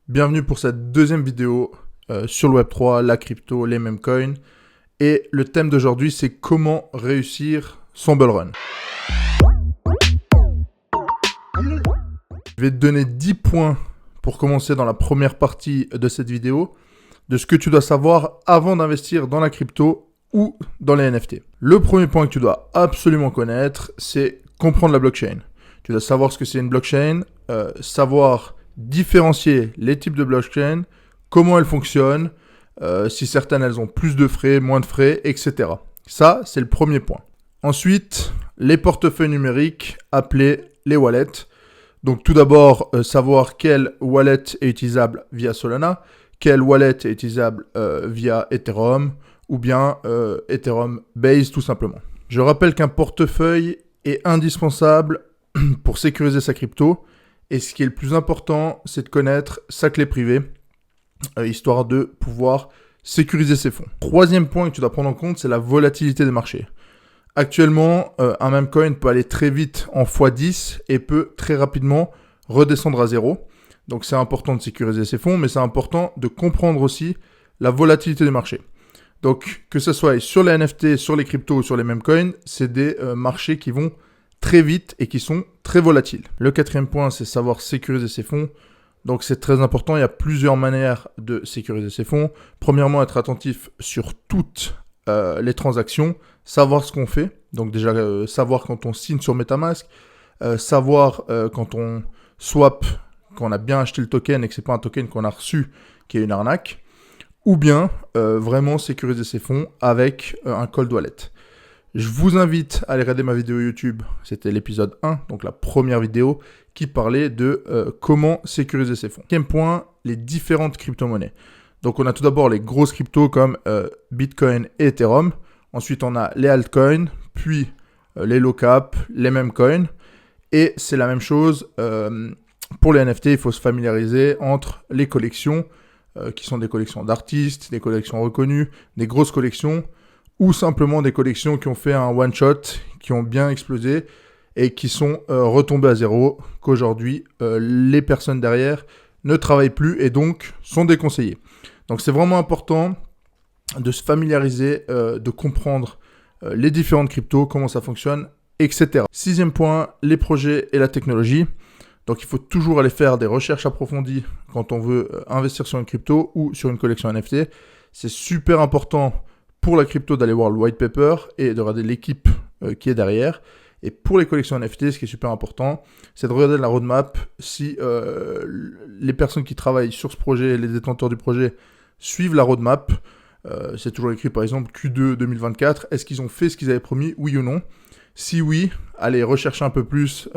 Bienvenue pour cette deuxième vidéo sur le Web3, la crypto, les meme coins. Et le thème d'aujourd'hui, c'est comment réussir son bull run. Je vais te donner 10 points pour commencer dans la première partie de cette vidéo, de ce que tu dois savoir avant d'investir dans la crypto ou dans les NFT. Le premier point que tu dois absolument connaître, c'est comprendre la blockchain. Tu dois savoir ce que c'est une blockchain, savoir différencier les types de blockchain, comment elles fonctionnent, si certaines elles ont plus de frais, moins de frais, etc. Ça, c'est le premier point. Ensuite, les portefeuilles numériques appelés les wallets. Donc tout d'abord, savoir quelle wallet est utilisable via Solana, quelle wallet est utilisable via Ethereum ou bien Ethereum Base tout simplement. Je rappelle qu'un portefeuille est indispensable pour sécuriser sa crypto. Et ce qui est le plus important, c'est de connaître sa clé privée, histoire de pouvoir sécuriser ses fonds. Troisième point que tu dois prendre en compte, c'est la volatilité des marchés. Actuellement, un meme coin peut aller très vite en x10 et peut très rapidement redescendre à zéro. Donc c'est important de sécuriser ses fonds, mais c'est important de comprendre aussi la volatilité des marchés. Donc que ce soit sur les NFT, sur les cryptos ou sur les meme coins, c'est des marchés qui vont très vite et qui sont très volatiles. Le quatrième point, c'est savoir sécuriser ses fonds. Donc c'est très important, il y a plusieurs manières de sécuriser ses fonds. Premièrement, être attentif sur toutes les transactions, savoir ce qu'on fait. Donc déjà, savoir quand on signe sur MetaMask, savoir quand on swap, qu'on a bien acheté le token et que ce n'est pas un token qu'on a reçu qui est une arnaque. Ou bien vraiment sécuriser ses fonds avec un cold wallet. Je vous invite à aller regarder ma vidéo YouTube, c'était l'épisode 1, donc la première vidéo, qui parlait de comment sécuriser ses fonds. Cinquième point, les différentes crypto-monnaies. Donc on a tout d'abord les grosses cryptos comme Bitcoin et Ethereum. Ensuite on a les altcoins, puis les low cap, les meme coins. Et c'est la même chose pour les NFT, il faut se familiariser entre les collections, qui sont des collections d'artistes, des collections reconnues, des grosses collections, ou simplement des collections qui ont fait un one-shot, qui ont bien explosé et qui sont retombées à zéro, qu'aujourd'hui, les personnes derrière ne travaillent plus et donc sont déconseillées. Donc c'est vraiment important de se familiariser, de comprendre les différentes cryptos, comment ça fonctionne, etc. Sixième point, les projets et la technologie. Donc il faut toujours aller faire des recherches approfondies quand on veut investir sur une crypto ou sur une collection NFT. C'est super important pour la crypto d'aller voir le white paper et de regarder l'équipe qui est derrière. Et pour les collections NFT, ce qui est super important, c'est de regarder la roadmap si les personnes qui travaillent sur ce projet, les détenteurs du projet, suivent la roadmap. C'est toujours écrit par exemple Q2 2024. Est-ce qu'ils ont fait ce qu'ils avaient promis, oui ou non? Si oui, allez rechercher un peu plus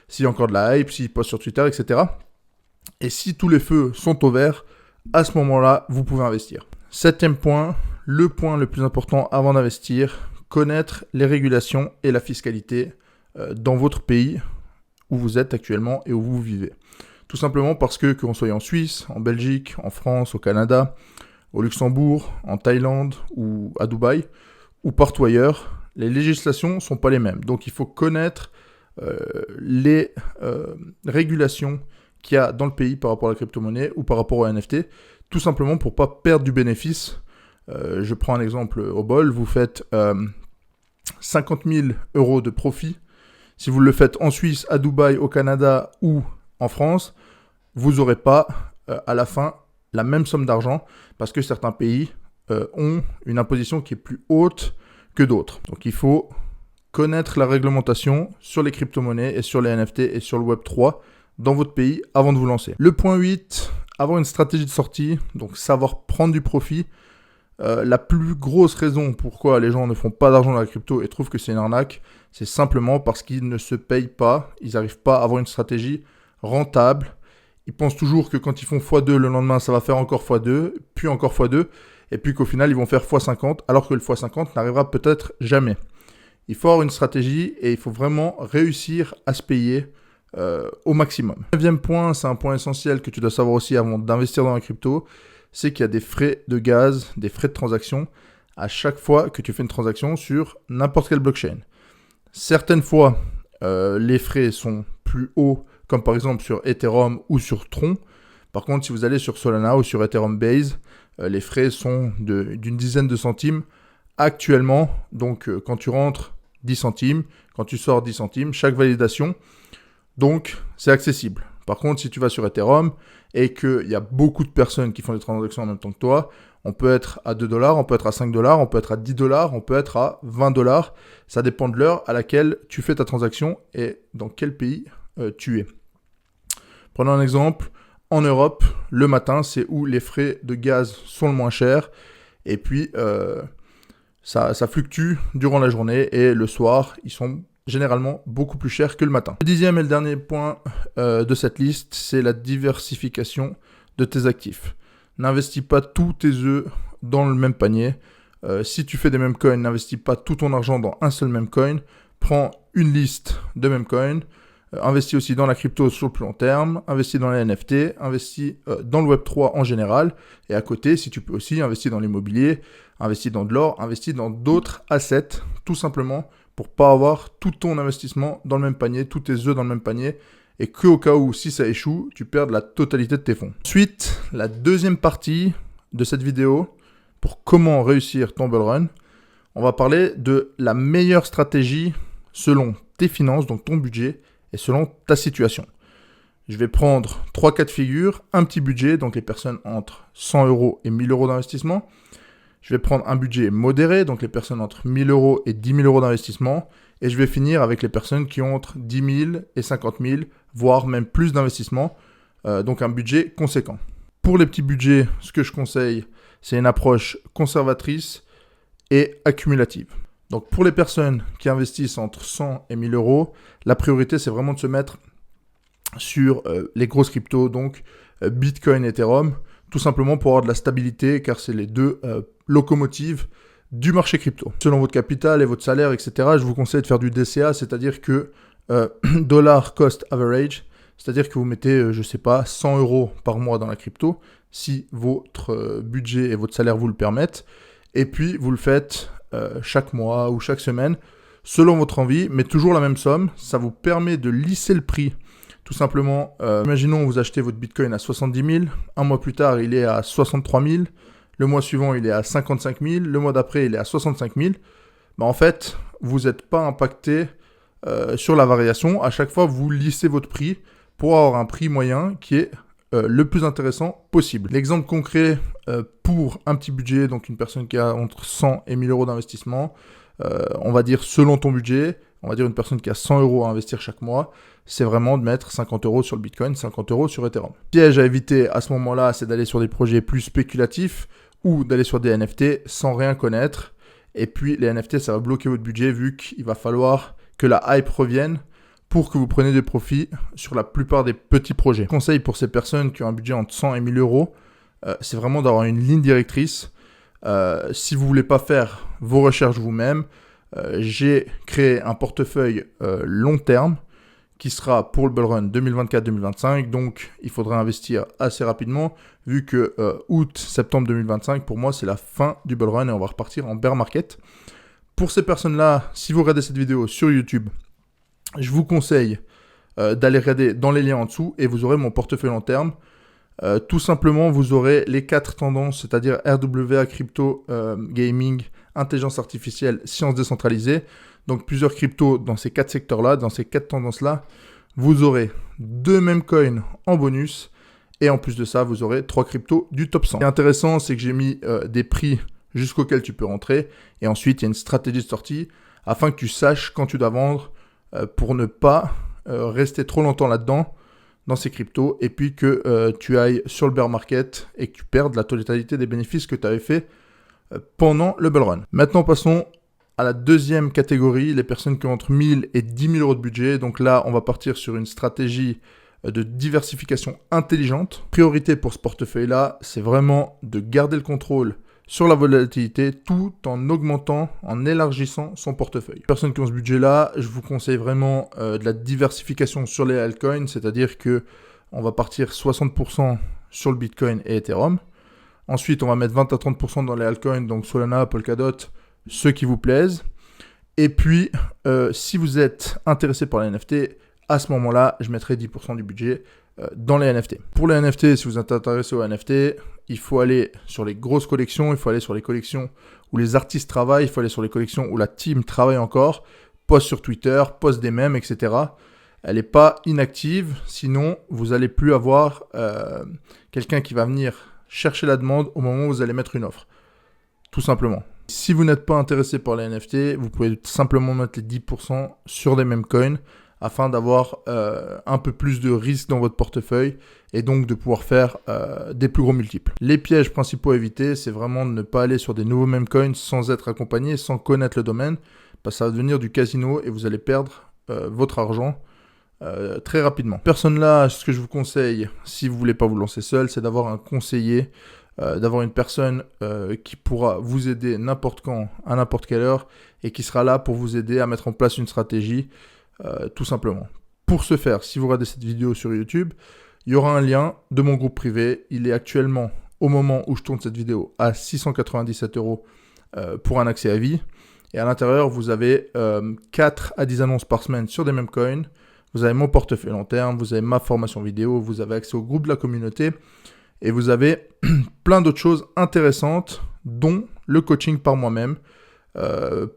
s'il y a encore de la hype, s'ils postent sur Twitter, etc. Et si tous les feux sont au vert, à ce moment-là, vous pouvez investir. Septième point, le point le plus important avant d'investir, connaître les régulations et la fiscalité dans votre pays où vous êtes actuellement et où vous vivez. Tout simplement parce que l'on soit en Suisse, en Belgique, en France, au Canada, au Luxembourg, en Thaïlande ou à Dubaï, ou partout ailleurs, les législations ne sont pas les mêmes. Donc il faut connaître les régulations qu'il y a dans le pays par rapport à la crypto-monnaie ou par rapport au NFT, tout simplement pour ne pas perdre du bénéfice. Je prends un exemple au bol, vous faites 50 000 € de profit. Si vous le faites en Suisse, à Dubaï, au Canada ou en France, vous n'aurez pas à la fin la même somme d'argent parce que certains pays ont une imposition qui est plus haute que d'autres. Donc il faut connaître la réglementation sur les crypto-monnaies et sur les NFT et sur le Web3 dans votre pays avant de vous lancer. Le point 8, avoir une stratégie de sortie, donc savoir prendre du profit. La plus grosse raison pourquoi les gens ne font pas d'argent dans la crypto et trouvent que c'est une arnaque, c'est simplement parce qu'ils ne se payent pas, ils n'arrivent pas à avoir une stratégie rentable. Ils pensent toujours que quand ils font x2, le lendemain ça va faire encore x2, puis encore x2, et puis qu'au final ils vont faire x50, alors que le x50 n'arrivera peut-être jamais. Il faut avoir une stratégie et il faut vraiment réussir à se payer au maximum. Le 9e point, c'est un point essentiel que tu dois savoir aussi avant d'investir dans la crypto, c'est qu'il y a des frais de gaz, des frais de transaction à chaque fois que tu fais une transaction sur n'importe quelle blockchain. Certaines fois, les frais sont plus hauts, comme par exemple sur Ethereum ou sur Tron, Par contre, si vous allez sur Solana ou sur Ethereum Base, les frais sont d'une dizaine de centimes actuellement. Donc, quand tu rentres, 10 centimes. Quand tu sors, 10 centimes. Chaque validation. Donc, c'est accessible. Par contre, si tu vas sur Ethereum et qu'il y a beaucoup de personnes qui font des transactions en même temps que toi, on peut être à 2 $, on peut être à 5 $, on peut être à 10 $, on peut être à 20 $. Ça dépend de l'heure à laquelle tu fais ta transaction et dans quel pays tu es. Prenons un exemple. En Europe, le matin, c'est où les frais de gaz sont le moins chers. Et puis, ça fluctue durant la journée. Et le soir, ils sont généralement beaucoup plus chers que le matin. Le 10e et le dernier point de cette liste, c'est la diversification de tes actifs. N'investis pas tous tes œufs dans le même panier. Si tu fais des mêmes coins, n'investis pas tout ton argent dans un seul même coin. Prends une liste de mêmes coins. Investis aussi dans la crypto sur le plus long terme. Investis dans les NFT. Investis dans le Web3 en général. Et à côté, si tu peux aussi, investir dans l'immobilier. Investis dans de l'or. Investis dans d'autres assets. Tout simplement pour pas avoir tout ton investissement dans le même panier. Tous tes œufs dans le même panier. Et qu'au cas où, si ça échoue, tu perds la totalité de tes fonds. Ensuite, la deuxième partie de cette vidéo, pour comment réussir ton bull run, on va parler de la meilleure stratégie selon tes finances, donc ton budget, et selon ta situation. Je vais prendre 3 cas de figure, un petit budget, donc les personnes entre 100 € et 1000 € d'investissement. Je vais prendre un budget modéré, donc les personnes entre 1000 € et 10 000 € d'investissement. Et je vais finir avec les personnes qui ont entre 10 000 et 50 000, voire même plus d'investissement, donc un budget conséquent. Pour les petits budgets, ce que je conseille, c'est une approche conservatrice et accumulative. Donc pour les personnes qui investissent entre 100 et 1000 €, la priorité, c'est vraiment de se mettre sur les grosses cryptos, donc Bitcoin et Ethereum, tout simplement pour avoir de la stabilité, car c'est les deux locomotives du marché crypto. Selon votre capital et votre salaire, etc., je vous conseille de faire du DCA, c'est-à-dire que dollar cost average, c'est-à-dire que vous mettez, je sais pas, 100 € par mois dans la crypto, si votre budget et votre salaire vous le permettent, et puis vous le faites chaque mois ou chaque semaine, selon votre envie, mais toujours la même somme. Ça vous permet de lisser le prix. Tout simplement, imaginons vous achetez votre Bitcoin à 70 000, un mois plus tard, il est à 63 000, le mois suivant, il est à 55 000, le mois d'après, il est à 65 000. Bah, en fait, vous n'êtes pas impacté sur la variation. À chaque fois, vous lissez votre prix pour avoir un prix moyen qui est le plus intéressant possible. L'exemple concret pour un petit budget, donc une personne qui a entre 100 et 1000 € d'investissement, on va dire selon ton budget, on va dire une personne qui a 100 € à investir chaque mois, c'est vraiment de mettre 50 € sur le Bitcoin, 50 € sur Ethereum. Le piège à éviter à ce moment-là, c'est d'aller sur des projets plus spéculatifs ou d'aller sur des NFT sans rien connaître. Et puis les NFT, ça va bloquer votre budget vu qu'il va falloir que la hype revienne pour que vous preniez des profits sur la plupart des petits projets. Conseil pour ces personnes qui ont un budget entre 100 et 1000 €, c'est vraiment d'avoir une ligne directrice. Si vous ne voulez pas faire vos recherches vous-même, j'ai créé un portefeuille long terme qui sera pour le bull run 2024-2025. Donc, il faudra investir assez rapidement vu que août-septembre 2025, pour moi, c'est la fin du bull run et on va repartir en bear market. Pour ces personnes-là, si vous regardez cette vidéo sur YouTube, je vous conseille d'aller regarder dans les liens en dessous et vous aurez mon portefeuille long terme. Tout simplement, vous aurez les 4 tendances, c'est-à-dire RWA, crypto, gaming, intelligence artificielle, sciences décentralisées. Donc plusieurs cryptos dans ces 4 secteurs-là, dans ces 4 tendances-là. Vous aurez 2 mêmes coins en bonus. Et en plus de ça, vous aurez 3 cryptos du top 100. Ce qui est intéressant, c'est que j'ai mis des prix jusqu'auxquels tu peux rentrer. Et ensuite, il y a une stratégie de sortie afin que tu saches quand tu dois vendre pour ne pas rester trop longtemps là-dedans, dans ces cryptos, et puis que tu ailles sur le bear market et que tu perdes la totalité des bénéfices que tu avais fait pendant le bull run. Maintenant, passons à la deuxième catégorie, les personnes qui ont entre 1000 et 10 000 € de budget. Donc là, on va partir sur une stratégie de diversification intelligente. Priorité pour ce portefeuille-là, c'est vraiment de garder le contrôle sur la volatilité tout en augmentant, en élargissant son portefeuille. Les personnes qui ont ce budget-là, je vous conseille vraiment de la diversification sur les altcoins, c'est-à-dire que on va partir 60% sur le Bitcoin et Ethereum. Ensuite, on va mettre 20 à 30% dans les altcoins, donc Solana, Polkadot, ceux qui vous plaisent. Et puis, si vous êtes intéressé par les NFT, à ce moment-là, je mettrai 10% du budget dans les NFT. Pour les NFT, si vous êtes intéressé aux NFT, il faut aller sur les grosses collections, il faut aller sur les collections où les artistes travaillent, il faut aller sur les collections où la team travaille encore, poste sur Twitter, poste des mèmes, etc. Elle n'est pas inactive, sinon vous n'allez plus avoir quelqu'un qui va venir chercher la demande au moment où vous allez mettre une offre. Tout simplement. Si vous n'êtes pas intéressé par les NFT, vous pouvez simplement mettre les 10% sur des mêmes coins afin d'avoir un peu plus de risque dans votre portefeuille et donc de pouvoir faire des plus gros multiples. Les pièges principaux à éviter, c'est vraiment de ne pas aller sur des nouveaux meme coins sans être accompagné, sans connaître le domaine, parce que ça va devenir du casino et vous allez perdre votre argent très rapidement. Personne là, ce que je vous conseille, si vous voulez pas vous lancer seul, c'est d'avoir un conseiller, d'avoir une personne qui pourra vous aider n'importe quand, à n'importe quelle heure, et qui sera là pour vous aider à mettre en place une stratégie, tout simplement. Pour ce faire, si vous regardez cette vidéo sur YouTube, il y aura un lien de mon groupe privé. Il est actuellement, au moment où je tourne cette vidéo, à 697 € pour un accès à vie. Et à l'intérieur, vous avez 4 à 10 annonces par semaine sur des mêmes coins. Vous avez mon portefeuille long terme, vous avez ma formation vidéo, vous avez accès au groupe de la communauté et vous avez plein d'autres choses intéressantes, dont le coaching par moi-même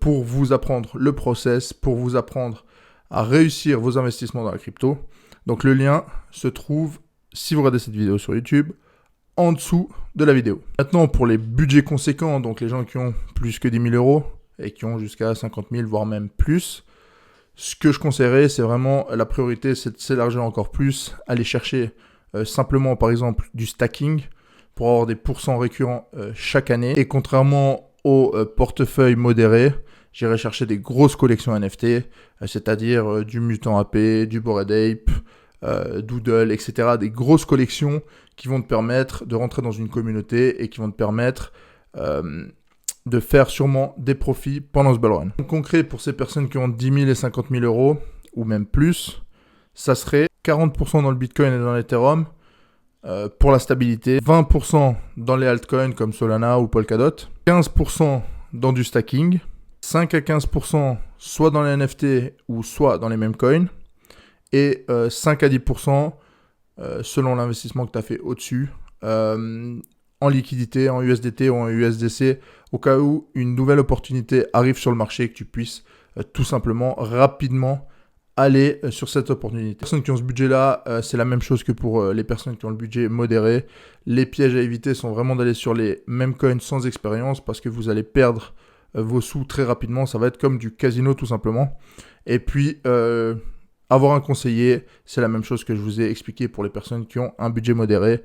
pour vous apprendre le process, pour vous apprendre à réussir vos investissements dans la crypto. Donc le lien se trouve, si vous regardez cette vidéo sur YouTube, en dessous de la vidéo. Maintenant, pour les budgets conséquents, donc les gens qui ont plus que 10 000 € et qui ont jusqu'à 50 000, voire même plus, ce que je conseillerais, c'est vraiment la priorité, c'est de s'élargir encore plus, aller chercher simplement, par exemple, du stacking pour avoir des pourcents récurrents chaque année. Et contrairement au portefeuille modéré, j'irai chercher des grosses collections NFT, c'est-à-dire du Mutant AP, du Bored Ape, Doodle, etc. Des grosses collections qui vont te permettre de rentrer dans une communauté et qui vont te permettre de faire sûrement des profits pendant ce bull run. En concret, pour ces personnes qui ont 10 000 et 50 000 €, ou même plus, ça serait 40% dans le Bitcoin et dans l'Ethereum pour la stabilité, 20% dans les altcoins comme Solana ou Polkadot, 15% dans du stacking, 5 à 15% soit dans les NFT ou soit dans les mêmes coins, et 5 à 10% selon l'investissement que tu as fait au-dessus, en liquidité, en USDT ou en USDC, au cas où une nouvelle opportunité arrive sur le marché et que tu puisses tout simplement rapidement aller sur cette opportunité. Les personnes qui ont ce budget-là, c'est la même chose que pour les personnes qui ont le budget modéré. Les pièges à éviter sont vraiment d'aller sur les mêmes coins sans expérience parce que vous allez perdre vos sous très rapidement. Ça va être comme du casino tout simplement. Et puis, avoir un conseiller, c'est la même chose que je vous ai expliqué pour les personnes qui ont un budget modéré.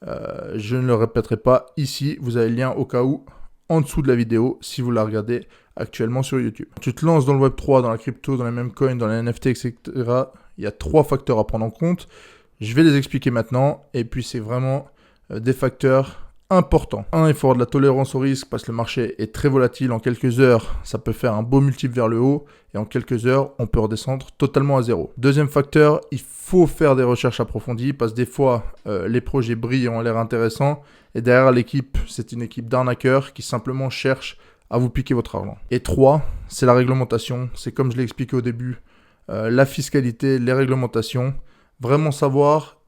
Je ne le répéterai pas ici. Vous avez le lien au cas où en dessous de la vidéo si vous la regardez actuellement sur YouTube. Tu te lances dans le Web3, dans la crypto, dans les mêmes coins, dans les NFT, etc. Il y a 3 facteurs à prendre en compte. Je vais les expliquer maintenant. Et puis, c'est vraiment des facteurs importants. 1, il faut avoir de la tolérance au risque parce que le marché est très volatile. En quelques heures, ça peut faire un beau multiple vers le haut. Et en quelques heures, on peut redescendre totalement à zéro. Deuxième facteur, il faut faire des recherches approfondies parce que des fois, les projets brillent et ont l'air intéressants. Et derrière l'équipe, c'est une équipe d'arnaqueurs qui simplement cherche à vous piquer votre argent. Et 3, c'est la réglementation. C'est comme je l'ai expliqué au début, la fiscalité, les réglementations. Vraiment savoir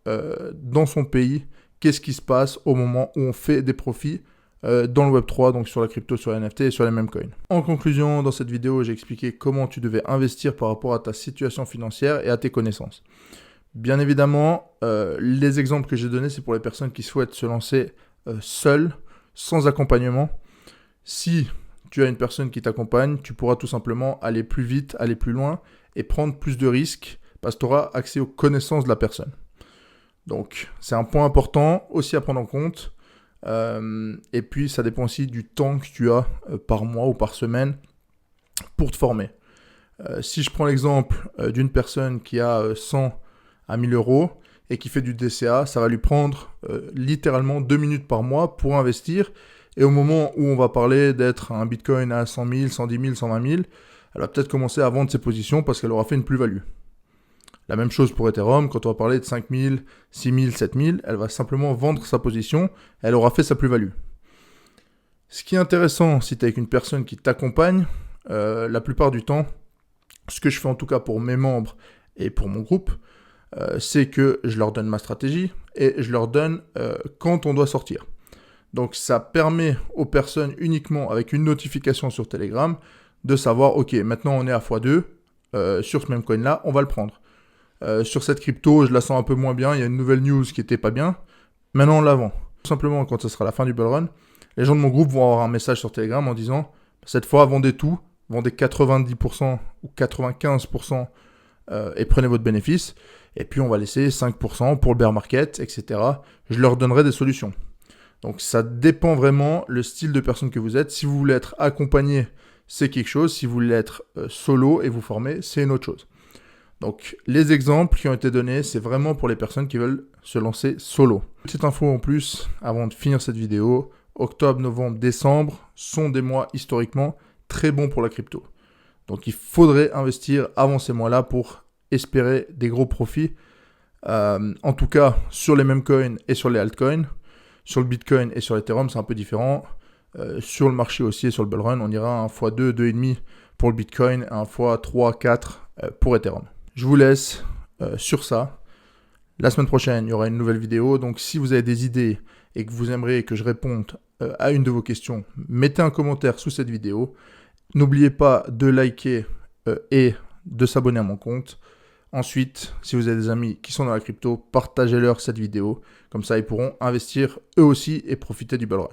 dans son pays qu'est-ce qui se passe au moment où on fait des profits dans le Web3, donc sur la crypto, sur les NFT et sur les mêmes coins. En conclusion, dans cette vidéo, j'ai expliqué comment tu devais investir par rapport à ta situation financière et à tes connaissances. Bien évidemment, les exemples que j'ai donnés, c'est pour les personnes qui souhaitent se lancer seules, sans accompagnement. Si tu as une personne qui t'accompagne, tu pourras tout simplement aller plus vite, aller plus loin et prendre plus de risques parce que tu auras accès aux connaissances de la personne. Donc, c'est un point important aussi à prendre en compte. Et puis, ça dépend aussi du temps que tu as par mois ou par semaine pour te former. Si je prends l'exemple d'une personne qui a 100 à 1000 € et qui fait du DCA, ça va lui prendre littéralement 2 minutes par mois pour investir. Et au moment où on va parler d'être un Bitcoin à 100 000, 110 000, 120 000, elle va peut-être commencer à vendre ses positions parce qu'elle aura fait une plus-value. La même chose pour Ethereum, quand on va parler de 5 000, 6 000, 7 000, elle va simplement vendre sa position, elle aura fait sa plus-value. Ce qui est intéressant, si tu es avec une personne qui t'accompagne, la plupart du temps, ce que je fais en tout cas pour mes membres et pour mon groupe, c'est que je leur donne ma stratégie et je leur donne quand on doit sortir. Donc ça permet aux personnes uniquement avec une notification sur Telegram de savoir, ok, maintenant on est à x2, sur ce même coin là, on va le prendre. Sur cette crypto, je la sens un peu moins bien, il y a une nouvelle news qui était pas bien, maintenant on la vend. Tout simplement, quand ce sera la fin du bull run, les gens de mon groupe vont avoir un message sur Telegram en disant, cette fois vendez tout, vendez 90% ou 95% et prenez votre bénéfice, et puis on va laisser 5% pour le bear market, etc. Je leur donnerai des solutions. Donc ça dépend vraiment le style de personne que vous êtes. Si vous voulez être accompagné, c'est quelque chose. Si vous voulez être solo et vous former, c'est une autre chose. Donc les exemples qui ont été donnés, c'est vraiment pour les personnes qui veulent se lancer solo. Petite info en plus, avant de finir cette vidéo, octobre, novembre, décembre sont des mois historiquement très bons pour la crypto. Donc il faudrait investir avant ces mois-là pour espérer des gros profits. En tout cas, sur les mêmes coins et sur les altcoins. Sur le Bitcoin et sur l'Ethereum, c'est un peu différent. Sur le marché haussier, sur le bull run, on ira à 1 x 2, 2,5 pour le Bitcoin, 1 x 3, 4 pour Ethereum. Je vous laisse sur ça. La semaine prochaine, il y aura une nouvelle vidéo. Donc si vous avez des idées et que vous aimeriez que je réponde à une de vos questions, mettez un commentaire sous cette vidéo. N'oubliez pas de liker et de s'abonner à mon compte. Ensuite, si vous avez des amis qui sont dans la crypto, partagez-leur cette vidéo. Comme ça, ils pourront investir eux aussi et profiter du bull run.